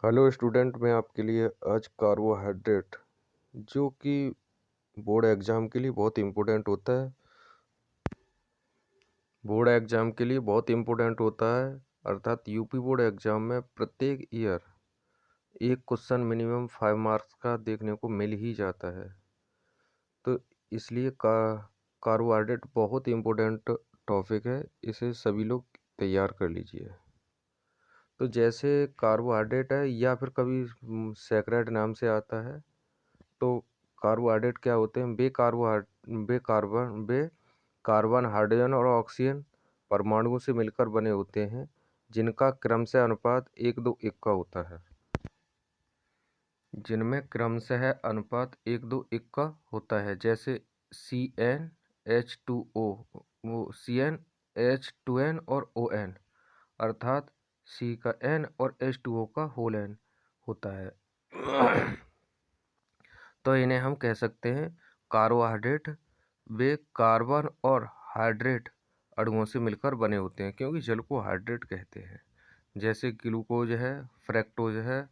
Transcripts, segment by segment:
Hello student, मैं आपके लिए आज कार्बोहाइड्रेट जो कि बोर्ड एग्ज़ाम के लिए बहुत इम्पोर्टेंट होता है। बोर्ड एग्ज़ाम के लिए बहुत इम्पोर्टेंट होता है, अर्थात यूपी बोर्ड एग्ज़ाम में प्रत्येक ईयर एक क्वेश्चन मिनिमम 5 मार्क्स का देखने को मिल ही जाता है। तो इसलिए कार्बोहाइड्रेट बहुत इम्पोर्टेंट टॉपिक है, इसे सभी लोग तैयार कर लीजिए। तो जैसे कार्बोहाइड्रेट है या फिर कभी सैकराइड नाम से आता है। तो कार्बोहाइड्रेट क्या होते हैं? बे कार्बन हाइड्रोजन और ऑक्सीजन परमाणुओं से मिलकर बने होते हैं, जिनका क्रमशः अनुपात 1:2:1 का होता है। जिनमें क्रमशः अनुपात 1:2:1 का होता है, जैसे CnH2O, वो CnH2n और ON, अर्थात C का N और H2O का होल N होता है। तो इन्हें हम कह सकते हैं कार्बोहाइड्रेट। वे कार्बन और हाइड्रेट अणुओं से मिलकर बने होते हैं, क्योंकि जल को हाइड्रेट कहते हैं। जैसे ग्लूकोज है, फ्रैक्टोज है,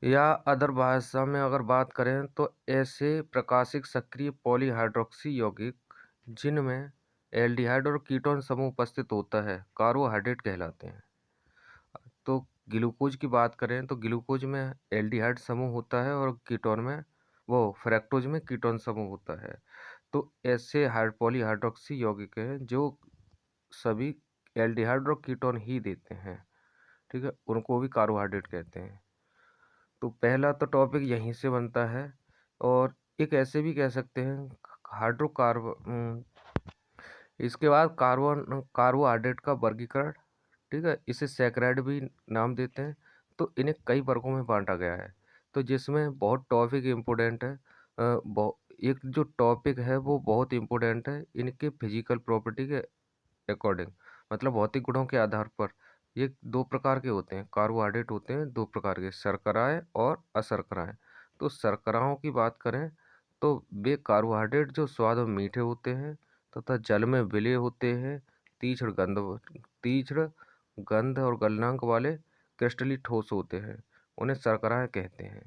या अदर भाषा में अगर बात करें तो ऐसे प्रकाशिक सक्रिय पॉलीहाइड्रोक्सी यौगिक जिनमें एल्डिहाइड और कीटोन समूह उपस्थित होता है, कार्बोहाइड्रेट कहलाते हैं। तो ग्लूकोज की बात करें तो ग्लूकोज में एल्डिहाइड समूह होता है और कीटोन में फ्रैक्टोज में कीटोन समूह होता है। तो ऐसे पॉलीहाइड्रोक्सी यौगिक हैं जो सभी एल्डिहाइड और कीटोन ही देते हैं, ठीक है, उनको भी कार्बोहाइड्रेट कहते हैं। तो पहला तो टॉपिक यहीं से बनता है। और एक ऐसे भी कह सकते हैं हाइड्रोकार्बन। इसके बाद कार्बोहाइड्रेट का वर्गीकरण, ठीक है, इसे सैकराइड भी नाम देते हैं। तो इन्हें कई वर्गों में बांटा गया है, तो जिसमें बहुत टॉपिक इम्पोर्टेंट है। एक जो टॉपिक है वो बहुत इम्पोर्टेंट है इनके फिजिकल प्रॉपर्टी के अकॉर्डिंग, मतलब भौतिक गुणों के आधार पर। ये दो प्रकार के होते हैं, कार्बोहाइड्रेट होते हैं दो प्रकार के, शर्कराएं और अशर्कराएं। तो शर्कराओं की बात करें तो वे कार्बोहाइड्रेट जो स्वाद में मीठे होते हैं तथा जल में विलेय होते हैं, तीक्ष्ण गंध और गलनांक वाले क्रिस्टली ठोस होते हैं, उन्हें शर्कराएं कहते हैं।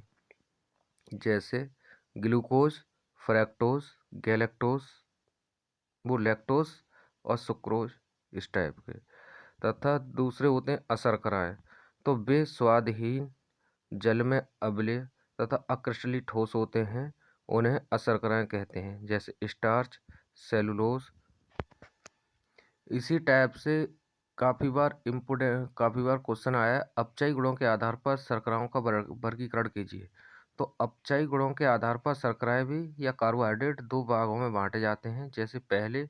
जैसे ग्लूकोज, फ्रैक्टोज, गैलेक्टोज, लैक्टोज और सुक्रोज, इस टाइप के। तथा दूसरे होते हैं अशर्कराएं। तो वे स्वादहीन, जल में अम्लीय तथा अक्रिस्टलीय ठोस होते हैं, उन्हें अशर्कराएं कहते हैं, जैसे स्टार्च, सेलुलोज। इसी टाइप से काफ़ी बार क्वेश्चन आया है, अपचयी गुणों के आधार पर शर्कराओं का वर्गीकरण कीजिए। तो अपचयी गुणों के आधार पर शर्कराएं भी या कार्बोहाइड्रेट दो भागों में बांटे जाते हैं। जैसे पहले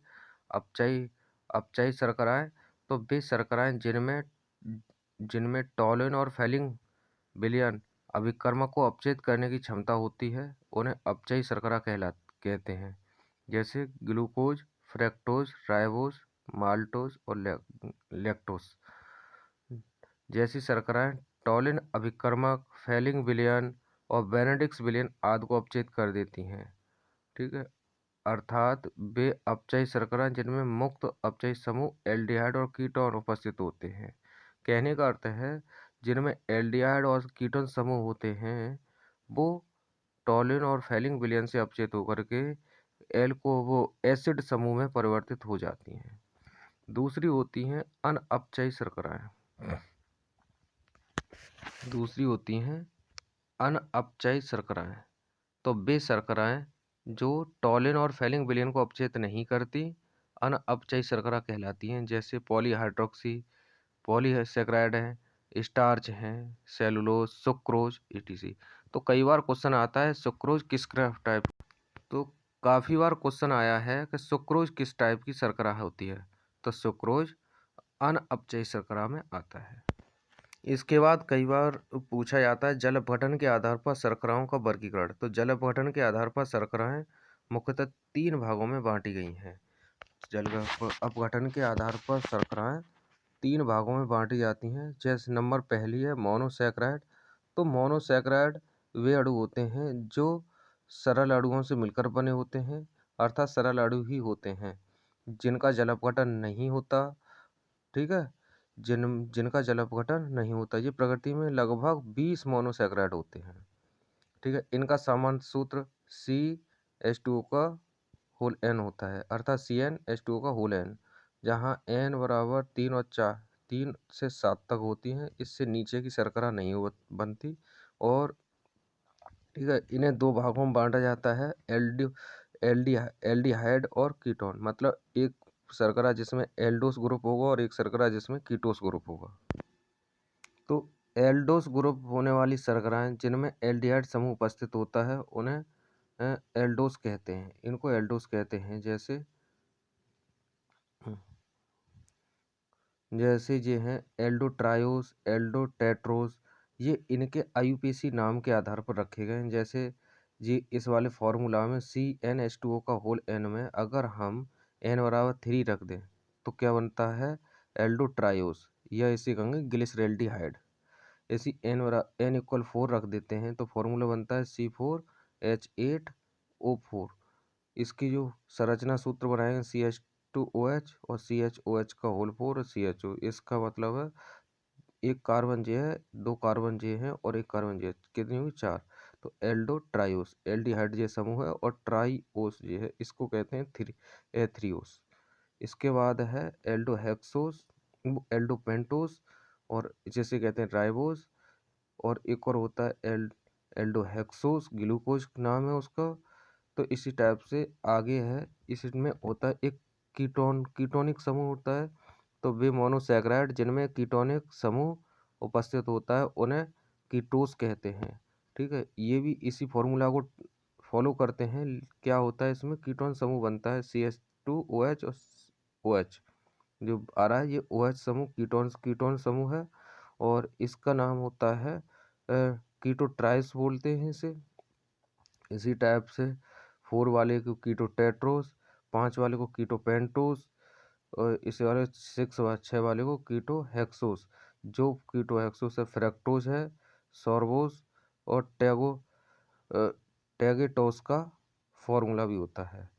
अपचयी अपचयी शर्कराएं, तो वे शर्कराएं जिनमें जिनमें टॉलिन और फैलिंग विलयन अभिकर्मक को अपचयित करने की क्षमता होती है, उन्हें अपचयी शर्करा कहते हैं। जैसे ग्लूकोज, फ्रैक्टोज, राइबोज, माल्टोज और लैक्टोज जैसी शर्कराएं टॉलिन अभिकर्मक, फैलिंग विलयन और बेनेडिक्स विलयन आदि को अपचयित कर देती हैं, ठीक है। अर्थात वे अपचयी शर्करा जिनमें मुक्त अपचयी समूह एल्डिहाइड और कीटोन उपस्थित होते हैं। कहने का अर्थ है जिनमें एल्डिहाइड और कीटोन समूह होते हैं वो टॉलिन और फैलिंग विलयन से अपचयित होकर के एसिड समूह में परिवर्तित हो जाती हैं। दूसरी होती हैं अनअपचयी शर्कराएं। दूसरी होती हैं अनअपचयी शर्कराएं। तो वे शर्कराएं जो टॉलिन और फैलिंग विलयन को अपचयित नहीं करती, अनअपचयी शर्करा कहलाती हैं। जैसे पॉलीहाइड्रोक्सी, पॉलीसैकराइड हैं, स्टार्च हैं, सेलुलोज, सुक्रोज, etc। तो कई बार क्वेश्चन आता है सुक्रोज किस टाइप। तो काफ़ी बार क्वेश्चन आया है कि सुक्रोज किस टाइप की शर्करा होती है। तो सुक्रोज अनअपचयी शर्करा में आता है। इसके बाद कई बार पूछा जाता है जल अपघटन के आधार पर शर्कराओं का वर्गीकरण। तो जल अपघटन के आधार पर शर्कराएं मुख्यतः 3 भागों में बांटी गई हैं। जल अपघटन के आधार पर शर्कराएं 3 भागों में बांटी जाती हैं। जैसे नंबर पहली है मोनोसैकराइड। तो मोनोसैकराइड वे अणु होते हैं जो सरल अणुओं से मिलकर बने होते हैं, अर्थात सरल अणु ही होते हैं जिनका जल अपघटन नहीं होता, ठीक है। जिनका जल अपघटन नहीं होता। ये प्रकृति में लगभग 20 मोनोसैकराइड होते हैं। ठीक है, इनका सामान्य सूत्र CH2O का होल n होता है, अर्थात CnH2O का होल n, जहाँ n बराबर 3 और 4, 3 से 7 तक होती हैं। इससे नीचे की शर्करा नहीं बनती। और ठीक है, इन्हें दो भागों में बांटा जाता है, एल्डिहाइड और कीटोन। मतलब एक शर्करा जिसमें एल्डोस ग्रुप होगा और एक शर्करा जिसमें कीटोस ग्रुप होगा। तो एल्डोस ग्रुप होने वाली शर्कराएं जिनमें एल्डिहाइड समूह उपस्थित होता है उन्हें एल्डोस कहते हैं। इनको एल्डोस कहते हैं। जैसे ये हैं एल्डोट्रायोस, एल्डोटेट्रोस। ये इनके IUPAC नाम के आधार पर रखे गए हैं। जैसे ये इस वाले फॉर्मूला में CnH2O का होल n में अगर हम n बराबर 3 रख दें तो क्या बनता है, एल्डोट्रायोस, या इसे कहेंगे ग्लिसरैल्डिहाइड। ऐसी n इक्वल 4 रख देते हैं तो फॉर्मूला बनता है C4H8O4। इसकी जो संरचना सूत्र बनाएंगे CH2OH और CHOH का होल 4 और CHO। इसका मतलब है एक कार्बन जे है, दो कार्बन जे हैं और एक कार्बन जे, कितनी हुई, 4। तो एल्डो ट्रायोस एल्डिहाइड जे समूह है, और ट्राईओस जे है इसको कहते हैं एथ्रियोस। इसके बाद है एल्डोहेक्सोस, एल्डोपेंटोस, और जिसे कहते हैं राइबोस। और एक और होता है एल्डोहेक्सोस, ग्लूकोज नाम है उसका। तो इसी टाइप से आगे है, इसमें होता है एक कीटोनिक समूह होता है। तो वे मोनोसैकराइड जिनमें कीटोनिक समूह उपस्थित होता है उन्हें कीटोस कहते हैं। ठीक है, ये भी इसी फॉर्मूला को फॉलो करते हैं। क्या होता है, इसमें कीटोन समूह बनता है CH2OH और OH। जो आ रहा है ये OH समूह कीटोन समूह है, और इसका नाम होता है कीटोट्राइस बोलते हैं इसे। इसी टाइप से 4 वाले को कीटोटेट्रोस, 5 वाले को कीटोपेंटोस, और इसी वाले 6 वाले को कीटोहेक्सोस। जो कीटोहेक्सोस है फ्रक्टोज है, सोर्बोस और टैगेटोस का फॉर्मूला भी होता है।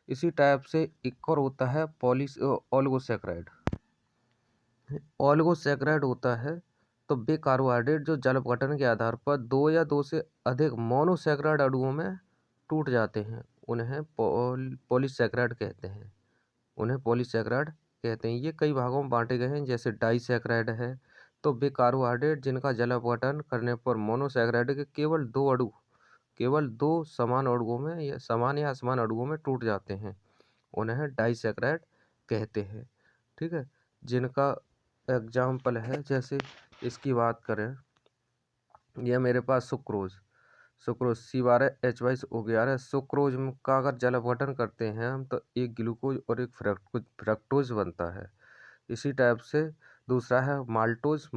इसी टाइप से एक और होता है ओलिगोसैकराइड। ओलिगोसैकराइड होता है तो वे कार्बोहाइड्रेट जो जल अपघटन के आधार पर 2 या 2 से अधिक मोनोसैकराइड अणुओं में टूट जाते हैं, उन्हें पॉलीसैकराइड कहते हैं। ये कई भागों में बांटे गए हैं। जैसे डाइसैकराइड है, तो वे कार्बोहाइड्रेट जिनका जल अपघटन करने पर मोनोसैकराइड के केवल दो समान अणुओं में या असमान अणुओं में टूट जाते हैं, उन्हें डाइसैकराइड कहते हैं। ठीक है, जिनका एग्जाम्पल है, जैसे इसकी बात करें, यह मेरे पास सुक्रोज C12H22O11। सुक्रोज का अगर जल अपघटन करते हैं हम तो एक ग्लूकोज और एक फ्रक्टोज बनता है। इसी टाइप से दूसरा है माल्टोज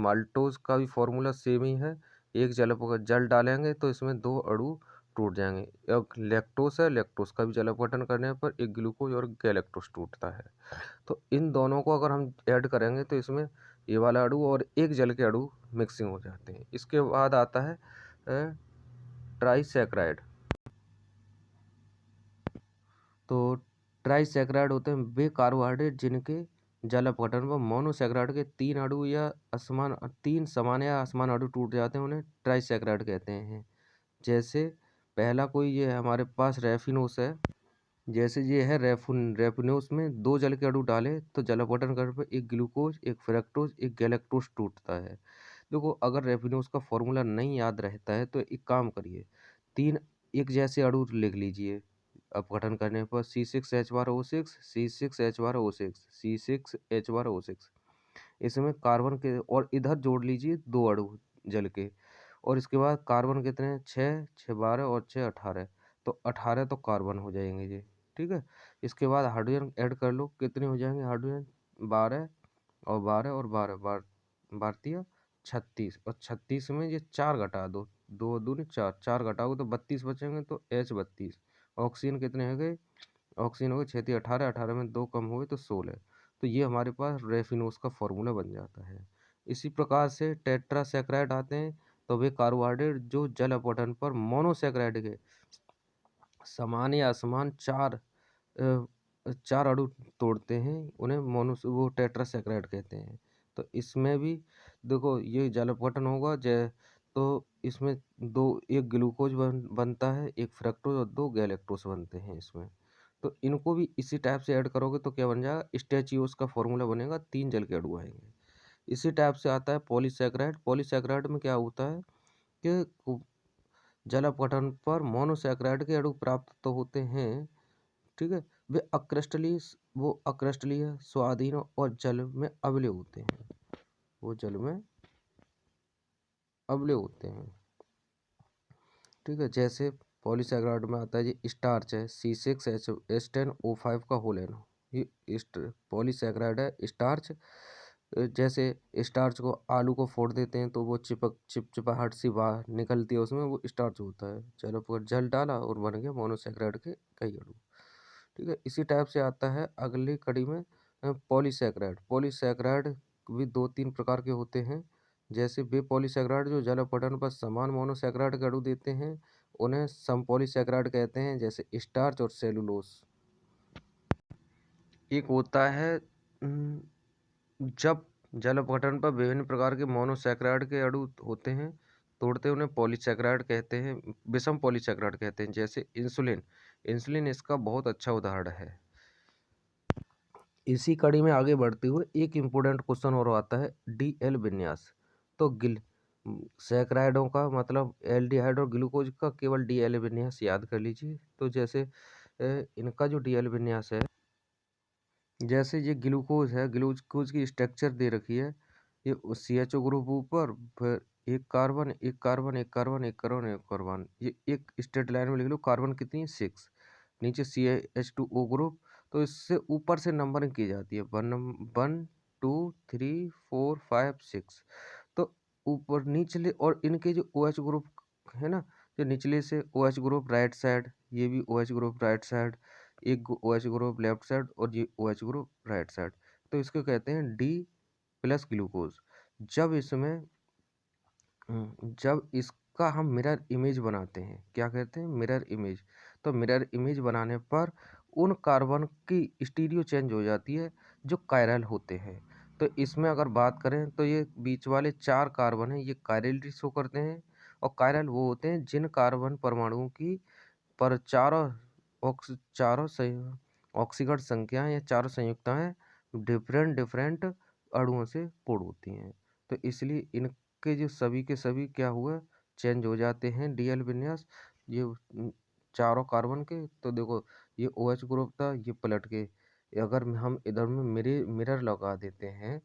का भी फॉर्मूला सेम ही है। एक जल डालेंगे तो इसमें दो अणु टूट जाएंगे। एक लेक्टोस का भी जल अपघटन करने पर एक ग्लूकोज और गैलेक्टोस टूटता है। तो इन दोनों को अगर हम ऐड करेंगे तो इसमें ये वाला अणु और एक जल के अणु मिक्सिंग हो जाते हैं। इसके बाद आता है ट्राइसैकराइड। तो ट्राइसैकराइड होते हैं वे कार्बोहाइड्रेट जिनके जल अपघटन पर मोनोसैकराइड के 3 अणु या तीन समान या असमान अणु टूट जाते हैं, उन्हें ट्राइसैकराइड कहते हैं। जैसे पहला कोई ये हमारे पास रेफिनोस है। जैसे ये है रेफिनोस में 2 जल के अणु डाले तो जल अपघटन करने पर एक ग्लूकोज, एक फ्रक्टोज, एक गैलेक्टोस टूटता है। देखो, अगर रेफिनोस का फॉर्मूला नहीं याद रहता है तो एक काम करिए, 3 एक जैसे अणु लिख लीजिए अपघटन करने पर C6H12O6, C6H12O6, C6H12O6। इसमें कार्बन के और इधर जोड़ लीजिए 2 अणु जल के, और इसके बाद कार्बन कितने हैं, 6, 6 12 और 6 18। तो 18 तो कार्बन हो जाएंगे ये। ठीक है, इसके बाद हाइड्रोजन ऐड कर लो, कितने हो जाएंगे हाइड्रोजन, 12 और 12 और 12 भारतीय 36, और 36 में ये 4 घटा दो, 2 दूनी 4, 4 घटाओगे तो 32 बचेंगे, तो H32। ऑक्सीजन कितने हो गए, ऑक्सीजन हो गए 6 18, 18 में 2 कम हुए तो 16। तो ये हमारे पास रेफिनोस का फॉर्मूला बन जाता है। इसी प्रकार से टेट्रासैकराइड आते हैं, तो वे कार्बोहाइड्रेट जो जल अपघटन पर मोनोसैकराइड के समान या असमान 4 अणु तोड़ते हैं, उन्हें वो टेट्रासैकराइड कहते हैं। तो इसमें भी देखो ये जल अपघटन होगा तो इसमें एक ग्लूकोज बनता है, एक फ्रक्टोज और 2 गैलेक्टोज बनते हैं इसमें। तो इनको भी इसी टाइप से ऐड करोगे तो क्या बन जाएगा, स्टैचियोस का फॉर्मूला बनेगा, 3 जल के अणु आएंगे। इसी टाइप से आता है पॉलीसैकेराइड। पॉलीसैकेराइड में क्या होता है कि जल अपघटन पर मोनोसैकेराइड के अणु प्राप्त तो होते हैं, ठीक है, वो अक्रिस्टलीय, स्वादहीन और जल में अम्लीय होते हैं, वो जल में अम्लीय होते हैं, ठीक है। जैसे पॉलीसैकेराइड में आता है जी स्टार्च है, C6H10O5 का होल एन, ये पॉलीसैकेराइड है स्टार्च। जैसे स्टार्च को आलू को फोड़ देते हैं तो वो चिपचिपाहट सी बाहर निकलती है, उसमें वो स्टार्च होता है। चलो पर जल डाला और बन गया मोनोसैकेराइड के कई अणु, ठीक है। इसी टाइप से आता है अगली कड़ी में पॉलीसैकेराइड। पॉलीसैकेराइड भी 2-3 प्रकार के होते हैं। जैसे वे पॉलीसैकेराइड जो जल अपघटन पर समान मोनोसैकेराइड के अणु देते हैं उन्हें समपॉलीसैकेराइड कहते हैं, जैसे स्टार्च और सेलुलोज। एक होता है जब जल अपघटन पर विभिन्न प्रकार के मोनोसैकेराइड के अणु होते हैं, तोड़ते उन्हें पॉलीसैकेराइड कहते हैं, विषम पॉलीसैकेराइड कहते हैं। जैसे इंसुलिन, इंसुलिन इसका बहुत अच्छा उदाहरण है। इसी कड़ी में आगे बढ़ते हुए एक इम्पोर्टेंट क्वेश्चन और आता है DL विन्यास। तो सैकराइडों का मतलब एल्डिहाइड और ग्लूकोज का केवल DL विन्यास याद कर लीजिए। तो जैसे इनका जो DL विन्यास है, जैसे ये ग्लूकोज है, ग्लूकोज की स्ट्रक्चर दे रखी है, ये CHO ग्रुप ऊपर, फिर एक कार्बन एक कार्बन एक कार्बन एक कार्बन एक कार्बन, ये एक स्ट्रेट लाइन में लिख लो। कार्बन कितनी है 6, नीचे CH2O ग्रुप। तो इससे ऊपर से नंबरिंग की जाती है 1 2 3 4 5 6। तो ऊपर निचले और इनके जो OH ग्रुप है ना, जो निचले से OH ग्रुप राइट साइड, ये भी OH ग्रुप राइट साइड, एक OH ग्रुप लेफ्ट साइड और ये OH ग्रुप राइट साइड। तो इसको कहते हैं D+ ग्लूकोज। जब इसमें जब इसका हम मिरर इमेज बनाते हैं, क्या कहते हैं, मिरर इमेज। तो मिरर इमेज बनाने पर उन कार्बन की स्टीरियो चेंज हो जाती है जो कायरल होते हैं। तो इसमें अगर बात करें तो ये बीच वाले 4 कार्बन हैं, ये कायरलिटी शो करते हैं। और कायरल वो होते हैं जिन कार्बन परमाणुओं की पर चारों ऑक्सीकरण संख्याएं या चारों संयुक्ताएं डिफरेंट डिफरेंट अणुओं से पूर्ण होती हैं। तो इसलिए इनके जो सभी के सभी क्या हुआ, चेंज हो जाते हैं DL विन्यास। ये चारों कार्बन के, तो देखो ये OH ग्रुप था, ये पलट के अगर हम इधर में मिरर लगा देते हैं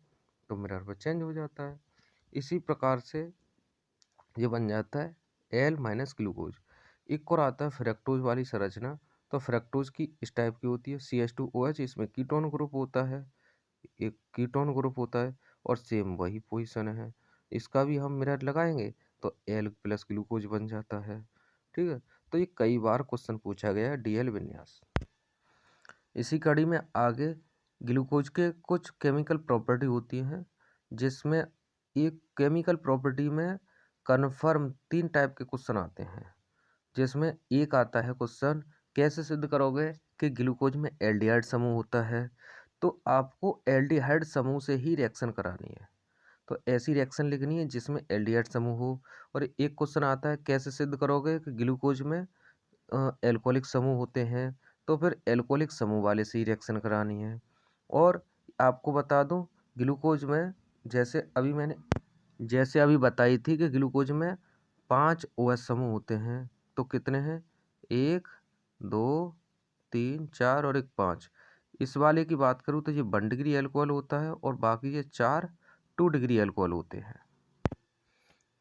तो मिरर पर चेंज हो जाता है। इसी प्रकार से ये बन जाता है L- ग्लूकोज। एक और आता है फ्रक्टोज वाली संरचना। तो फ्रक्टोज की इस टाइप की होती है CH2OH, इसमें कीटोन ग्रुप होता है, एक कीटोन ग्रुप होता है और सेम वही पोजीशन है। इसका भी हम मिरर लगाएंगे तो L+ ग्लूकोज बन जाता है, ठीक है। तो ये कई बार क्वेश्चन पूछा गया है DL विन्यास। इसी कड़ी में आगे ग्लूकोज के कुछ केमिकल प्रॉपर्टी होती हैं, जिसमें एक केमिकल प्रॉपर्टी में कन्फर्म 3 टाइप के क्वेश्चन आते हैं। जिसमें एक आता है क्वेश्चन, कैसे सिद्ध करोगे कि ग्लूकोज में एल्डिहाइड समूह होता है। तो आपको एल्डिहाइड समूह से ही रिएक्शन करानी है, तो ऐसी रिएक्शन लिखनी है जिसमें एल्डिहाइड समूह हो। और एक क्वेश्चन आता है, कैसे सिद्ध करोगे कि ग्लूकोज में एल्कोहलिक समूह होते हैं। तो फिर एल्कोहलिक समूह वाले से ही रिएक्शन करानी है। और आपको बता दूं, ग्लूकोज में जैसे अभी बताई थी कि ग्लूकोज में 5 OH समूह होते हैं। तो कितने हैं, 1 2 3 4 और एक 5। इस वाले की बात करूँ तो ये 1 डिग्री एल्कोहल होता है और बाकी ये 4 2 डिग्री एल्कोहल होते हैं।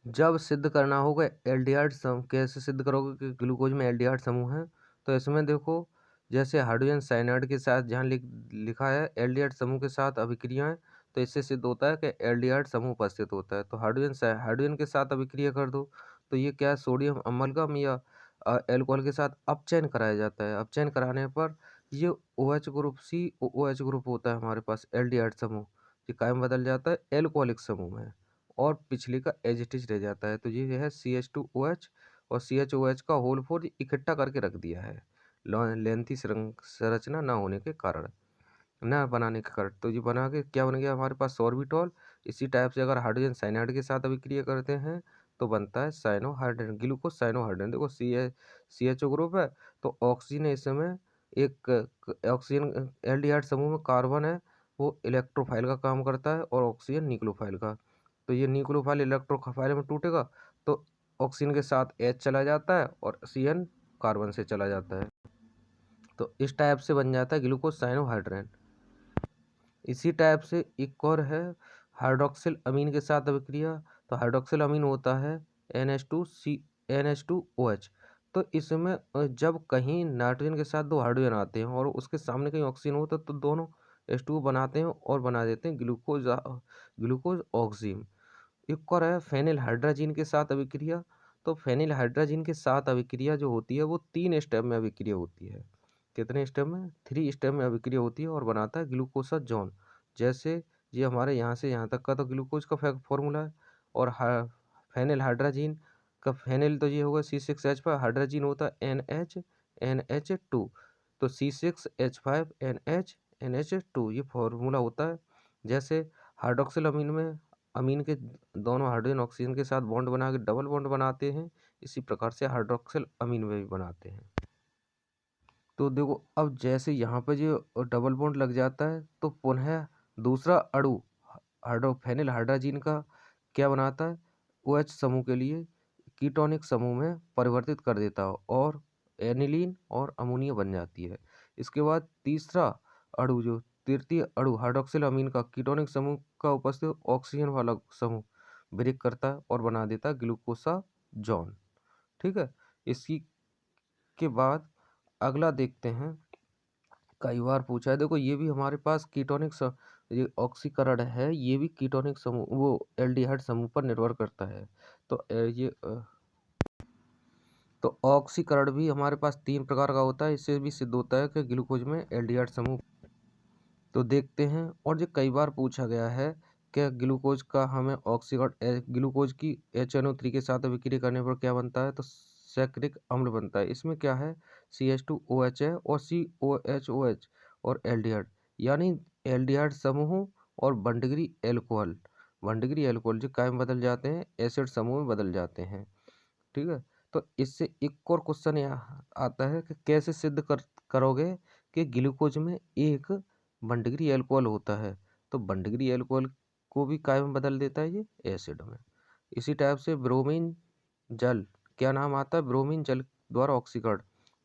जब सिद्ध करना होगा एल्डिहाइड समूह, कैसे सिद्ध करोगे कि ग्लूकोज में एल्डिहाइड समूह है। तो इसमें देखो, जैसे हाइड्रोजन साइनाइड के साथ जहाँ लिखा है एल्डिहाइड समूह के साथ अभिक्रियाएं, तो इससे सिद्ध होता है कि एल्डिहाइड समूह उपस्थित होता है। तो हाइड्रोजन के साथ अभिक्रिया कर दो तो ये क्या है, सोडियम अमलगम या एल्कोहल के साथ अपचयन कराया जाता है। अपचयन कराने पर ये OH ग्रुप COOH ग्रुप होता है हमारे पास एल्डिहाइड समूह, ये कायम बदल जाता है एल्कोहलिक समूह में और पिछले का एज इट इज रह जाता है। तो ये है CH2OH और CHOH का होल 4 इकट्ठा करके रख दिया है लेंथी संरचना ना होने के कारण, ना बनाने के कारण। तो ये बना के क्या बन गया हमारे पास, सॉर्बिटॉल। इसी टाइप से अगर हाइड्रोजन साइनाइड के साथ अभिक्रिया करते हैं तो बनता है साइनोहाइड्रेन, ग्लूकोज साइनोहाइड्रेन। देखो CHO ग्रुप है, तो ऑक्सीजन इस समय एक ऑक्सीजन एल्डिहाइड समूह में कार्बन है, वो इलेक्ट्रोफाइल का काम करता है और ऑक्सीजन न्यूक्लियोफाइल का। तो ये न्यूक्लियोफाइल इलेक्ट्रोफाइल में टूटेगा तो ऑक्सीजन के साथ H चला जाता है और CN कार्बन से चला जाता है, तो इस टाइप से बन जाता है ग्लूकोज साइनोहाइड्रेन। इसी टाइप से एक और है हाइड्रोक्सिल अमीन के साथ अभिक्रिया। तो हाइड्रोक्सिल अमीन होता है NH2OH। तो इसमें जब कहीं नाइट्रोजन के साथ दो हाइड्रोजन आते हैं और उसके सामने कहीं ऑक्सीजन होता है तो दोनों H2 बनाते हैं और बना देते हैं ग्लूकोज ऑक्सीजन। एक और है फेनिल हाइड्राजीन के साथ अभिक्रिया। तो फेनिल हाइड्राजीन के साथ अभिक्रिया जो होती है वो 3 स्टेप में अभिक्रिया होती है। कितने स्टेप में? 3 स्टेप में अभिक्रिया होती है और बनाता है ग्लूकोसा जॉन। जैसे ये हमारे यहाँ से यहाँ तक का तो ग्लूकोज का फॉर्मूला है, और फेनिल हाइड्राजीन का फेनिल तो ये होगा C6H5, हाइड्राजीन होता है NH2, तो C6H5NH2 ये फॉर्मूला होता है। जैसे हाइड्रोक्सिल अमीन में अमीन के दोनों हाइड्रोजन ऑक्सीजन के साथ बॉन्ड बना के डबल बॉन्ड बनाते हैं, इसी प्रकार से हाइड्रोक्सिल अमीन में भी बनाते हैं। तो देखो अब जैसे यहाँ पे जो डबल बॉन्ड लग जाता है तो पुनः दूसरा अणु फेनिल हाइड्राजीन का क्या बनाता है, OH समूह के लिए कीटोनिक समूह में परिवर्तित कर देता है और एनिलीन और अमोनिया बन जाती है। इसके बाद तीसरा अणु जो तृतीय अणु हाइड्रोक्सिल अमीन का कीटोनिक समूह का उपस्थित ऑक्सीजन वाला समूह ब्रेक करता है और बना देता है ग्लूकोसा जॉन। ठीक है, इसी के बाद अगला देखते हैं। कई बार पूछा है, देखो ये भी हमारे पास ये ऑक्सीकरण है, ये भी कीटोनिक समूह वो एल्डिहाइड समूह पर निर्भर करता है। तो ऑक्सीकरण भी हमारे पास 3 प्रकार का होता है, इससे भी सिद्ध होता है कि ग्लूकोज में एल्डिहाइड समूह। तो देखते हैं, और जो कई बार पूछा गया है कि ग्लूकोज का हमें ऑक्सीकरण ग्लूकोज की HNO3 के साथ अभिक्रिया करने पर क्या बनता है, तो सैकरिक अम्ल बनता है। इसमें क्या है, CH2OH है और COHOH और एल्डिहाइड, यानी एल्डिहाइड समूह और 1 डिग्री एल्कोहल जो काय में बदल जाते हैं, एसिड समूह में बदल जाते हैं। ठीक है, तो इससे एक और क्वेश्चन आता है कि कैसे सिद्ध करोगे कि ग्लूकोज में एक 1 डिग्री एल्कोहल होता है। तो 1 डिग्री एल्कोहल को भी काय में बदल देता है ये एसिड में। इसी टाइप से ब्रोमीन जल, क्या नाम आता है, ब्रोमीन जल द्वारा ऑक्सीकरण।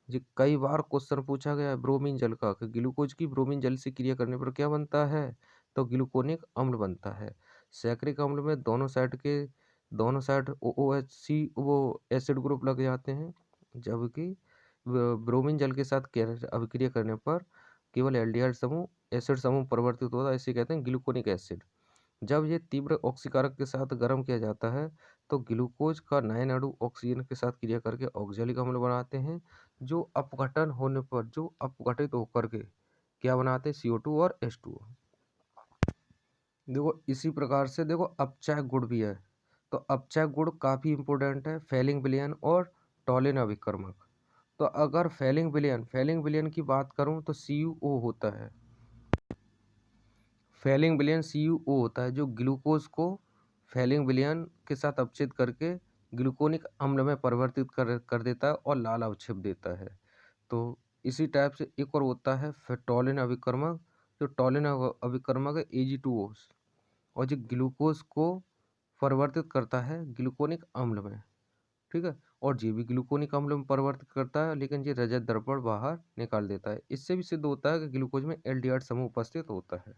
जी कई बार क्वेश्चन पूछा गया है ब्रोमीन जल का कि ग्लूकोज की ब्रोमीन जल से क्रिया करने पर क्या बनता है, तो ग्लूकोनिक अम्ल बनता है। सैकरिक अम्ल में दोनों साइड OOHC वो एसिड ग्रुप लग जाते हैं, जबकि ब्रोमीन जल के साथ अभिक्रिया करने पर केवल एल्डिहाइड समूह एसिड समूह परिवर्तित होता है, इसे कहते हैं ग्लूकोनिक एसिड। जब ये तीव्र ऑक्सीकारक के साथ गर्म किया जाता है तो ग्लूकोज का 9 अणु ऑक्सीजन के साथ क्रिया करके ऑक्जेलिक अम्ल बनाते हैं, जो अपघटित होकर के क्या बनाते हैं, CO2 और H2O। देखो इसी प्रकार से देखो अपचय गुण भी है। तो अपचय गुण काफ़ी इंपॉर्टेंट है, फेलिंग विलयन और टॉलिन अभिकर्मक। तो अगर फेलिंग विलयन की बात करूं तो CuO होता है। फेलिंग विलयन CuO होता है जो ग्लूकोज को फेलिंग विलयन के साथ अपचित करके ग्लूकोनिक अम्ल में परिवर्तित कर देता है और लाल अवक्षेप देता है। तो इसी टाइप से एक और होता है फिर टॉलिन अभिकर्मक। जो टॉलिन अभिकर्मक है Ag2O, और जो ग्लूकोज को परिवर्तित करता है ग्लूकोनिक अम्ल में। ठीक है, और ये भी ग्लूकोनिक अम्ल में परिवर्तित करता है, लेकिन ये रजत दर्पण बाहर निकाल देता है। इससे भी सिद्ध होता है कि ग्लूकोज में एल्डिहाइड समूह उपस्थित होता है।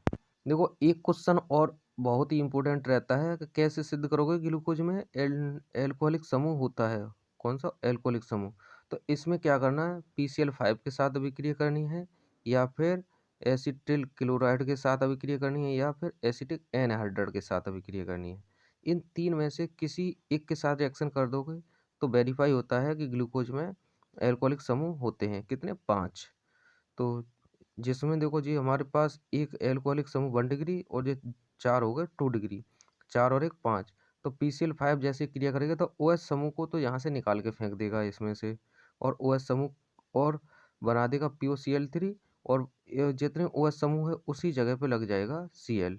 देखो एक क्वेश्चन और बहुत ही इंपॉर्टेंट रहता है कि कैसे सिद्ध करोगे ग्लूकोज में एल्कोहलिक समूह होता है, कौन सा एल्कोहलिक समूह। तो इसमें क्या करना है, PCl5 के साथ अभिक्रिया करनी है, या फिर एसिटिल क्लोराइड के साथ अभिक्रिया करनी है, या फिर एसिटिक एनहाइड्राइड के साथ अभिक्रिया करनी है। इन 3 में से किसी एक के साथ रिएक्शन कर दोगे तो वेरीफाई होता है कि ग्लूकोज में एल्कोहलिक समूह होते हैं, कितने, 5। तो जिसमें देखो जी हमारे पास एक एल्कोहलिक समूह 1 डिग्री और ये 4 हो गए 2 डिग्री, 4 और 1 5। तो PCl5 जैसे क्रिया करेगा तो OH समूह को तो यहाँ से निकाल के फेंक देगा इसमें से, और OH समूह और बना देगा POCl3, और जितने OH समूह है उसी जगह पे लग जाएगा Cl,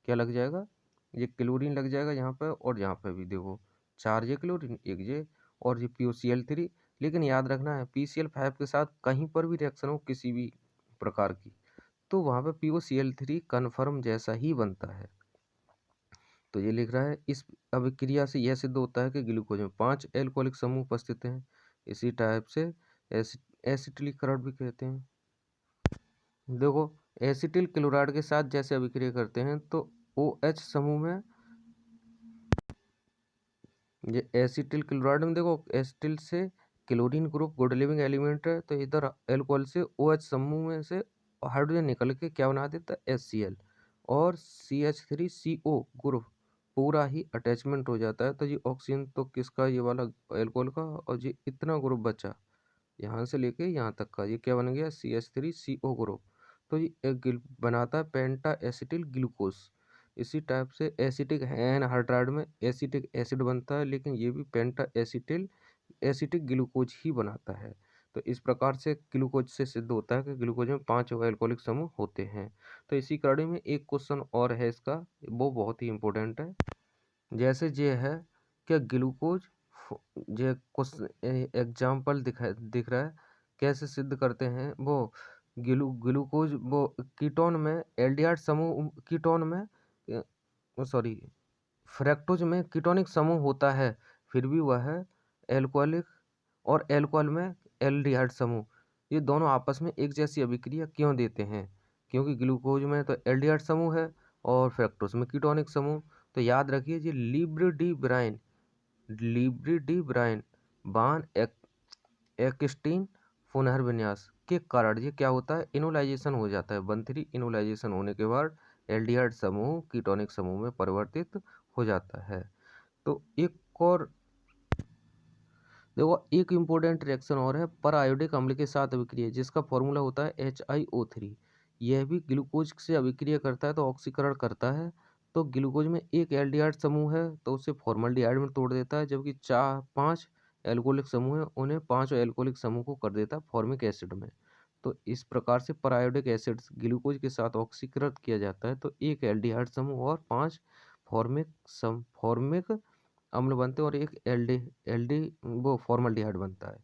क्या लग जाएगा, ये क्लोरीन लग जाएगा यहाँ पे, और यहाँ पे भी देखो 4 ये क्लोरीन, 1 ये, और ये POCl3। लेकिन याद रखना है PCl5 के साथ कहीं पर भी रिएक्शन हो किसी भी प्रकार की, तो वहाँ पे POCl3 कन्फर्म जैसा ही बनता है। तो ये लिख रहा है, इस अभिक्रिया से यह सिद्ध होता है कि ग्लूकोज में 5 एल्कोहलिक समूह उपस्थित हैं। इसी टाइप से एसिटिलीकरण भी कहते हैं। देखो एसिटिल क्लोराइड के साथ जैसे अभिक्रिया करते हैं तो OH समूह में, ये एसिटिल क्लोराइड में देखो एसिटिल से chlorine group good living element है, तो इधर एल्कोहल से OH समूह में से हाइड्रोजन निकल के क्या बना देता है, HCl, और CH3CO ग्रुप पूरा ही अटैचमेंट हो जाता है। तो ये ऑक्सीजन तो किसका, ये वाला एल्कोहल का, और ये इतना ग्रुप बचा यहाँ से लेके यहाँ तक का, ये क्या बन गया, CH3CO ग्रुप। तो ये एक बनाता है पेंटा एसिटिल ग्लूकोज। इसी टाइप से एसिटिक एनहाइड्राइड में एसिटिक एसिड बनता है, लेकिन ये भी पेंटा एसिटिक ग्लूकोज ही बनाता है। तो इस प्रकार से ग्लूकोज से सिद्ध होता है कि ग्लूकोज में 5 एल्कोहलिक समूह होते हैं। तो इसी कड़ी में एक क्वेश्चन और है इसका, वो बहुत ही इंपॉर्टेंट है। जैसे ये है कि ग्लूकोज, ये क्वेश्चन एग्जाम्पल दिख रहा है, कैसे सिद्ध करते हैं वो, ग्लूकोज वो कीटोन में एल्डिहाइड समूह, कीटोन में सॉरी फ्रैक्टोज में कीटोनिक समूह होता है, फिर भी वह है एल्कोहलिक, और एल्कोहल में एल्डिहाइड समूह, ये दोनों आपस में एक जैसी अभिक्रिया क्यों देते हैं, क्योंकि ग्लूकोज में तो एल्डिहाइड समूह है और फ्रैक्टोज में कीटोनिक समूह। तो याद रखिए जी, लिब्री डी ब्राइन बान एक्सटीन पुनर्विन्यास के कारण ये क्या होता है, इनोलाइजेशन हो जाता है। 1,3 इनोलाइजेशन होने के बाद एल्डिहाइड समूह कीटोनिक समूह में परिवर्तित हो जाता है। तो एक और देखो, एक इम्पोर्टेंट रिएक्शन और है पर आयोडिक अम्ल के साथ अभिक्रिया, जिसका फॉर्मूला होता है HiO3। यह भी ग्लूकोज से अभिक्रिया करता है तो ऑक्सीकरण करता है। तो ग्लूकोज में एक एल्डिहाइड समूह है तो उसे फॉर्मल्डिहाइड में तोड़ देता है, जबकि 5 एल्कोहलिक समूह है उन्हें 5 एल्कोहलिक समूह को कर देता है फॉर्मिक एसिड में। तो इस प्रकार से परायोडिक एसिड्स ग्लूकोज के साथ ऑक्सीकृत किया जाता है तो एक एल्डिहाइड समूह और 5 फॉर्मिक अम्ल बनते हैं, और एक एल्डी वो फॉर्मल्डिहाइड बनता है।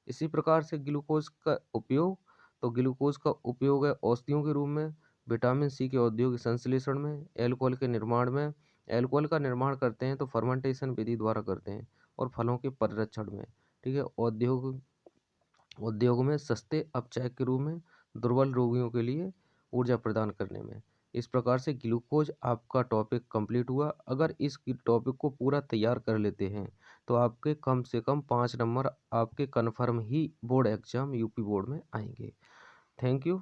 इसी प्रकार से ग्लूकोज का उपयोग, तो ग्लूकोज का उपयोग है औषधियों के रूप में, विटामिन सी के औद्योगिक संश्लेषण में, एल्कोहल के निर्माण में। एल्कोहल का निर्माण करते हैं तो फर्मेंटेशन विधि द्वारा करते हैं, और फलों के परिरक्षण में। ठीक है, उद्योग में सस्ते अपचायक के रूप में, दुर्बल रोगियों के लिए ऊर्जा प्रदान करने में। इस प्रकार से ग्लूकोज आपका टॉपिक कंप्लीट हुआ। अगर इस टॉपिक को पूरा तैयार कर लेते हैं तो आपके कम से कम 5 नंबर आपके कन्फर्म ही बोर्ड एग्जाम यूपी बोर्ड में आएंगे। Thank you.